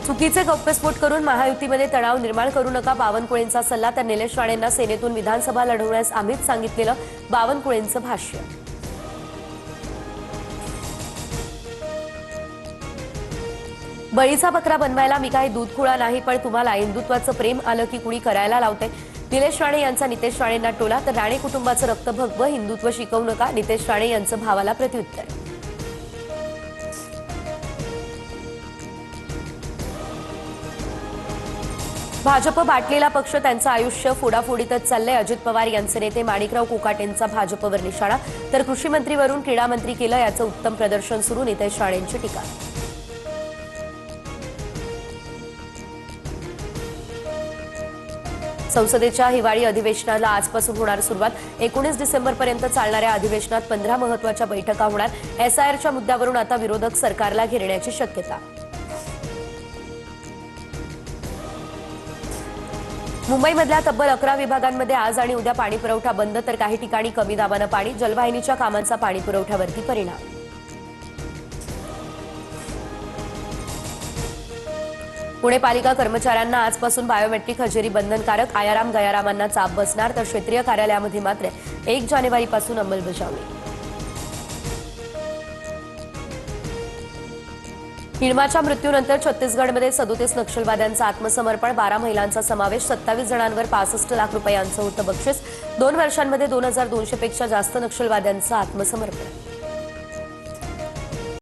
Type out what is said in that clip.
चुकीचे गौप्यस्फोट करून महायुतीमध्ये तणाव निर्माण करू नका, बावनकुळेंचा सल्ला. तर निलेश राणेंना सेनेतून विधानसभा लढवण्यास आम्हीच सांगितलेलं, बावनकुळेंचं भाष्य. बळीचा बकरा बनवायला मी काही दूधखुळा नाही, पण तुम्हाला हिंदुत्वाचं प्रेम आलं की कुणी करायला लावते. निलेश राणे यांचा नितेश राणेंना टोला. तर राणे कुटुंबाचं रक्त भगवं, हिंदुत्व शिकवू नका, नितेश राणे यांचं भावाला प्रत्युत्तर. भाजप बाटलेला पक्ष, त्यांचं आयुष्य फोडाफोडीतच चाललंय. अजित पवार यांचे नेते माणिकराव कोकाटेंचा भाजपवर निशाणा. तर कृषी मंत्रीवरून क्रीडा मंत्री केलं, याचं उत्तम प्रदर्शन सुरू, नितेश राणेंची टीका. संसदेच्या हिवाळी अधिवेशनाला आजपासून होणार सुरुवात. 19 डिसेंबरपर्यंत चालणाऱ्या अधिवेशनात 15 महत्त्वाच्या बैठका होणार. एसआयआरच्या मुद्द्यावरून आता विरोधक सरकारला घेरण्याची शक्यता. मुंबईमधल्या तब्बल 11 विभागांमध्ये आज आणि उद्या पाणी पुरवठा बंद. तर काही ठिकाणी कमी दाबानं पाणी. जलवाहिनीच्या कामांचा पाणी पुरवठ्यावरती परिणाम. पुणे पालिका कर्मचाऱ्यांना आजपासून बायोमेट्रिक हजेरी बंधनकारक. आयाराम गयारामांना चाप बसणार. तर क्षेत्रीय कार्यालयामध्ये मात्र 1 जानेवारीपासून अंमलबजावणी. हिळमाच्या मृत्यूनंतर छत्तीसगडमध्ये 37 नक्षलवाद्यांचं आत्मसमर्पण. 12 महिलांचा समावेश. 27 जणांवर 65 लाख रुपयांचं होतं बक्षीस. 2 वर्षांमध्ये 2200 पेक्षा जास्त नक्षलवाद्यांचं आत्मसमर्पण.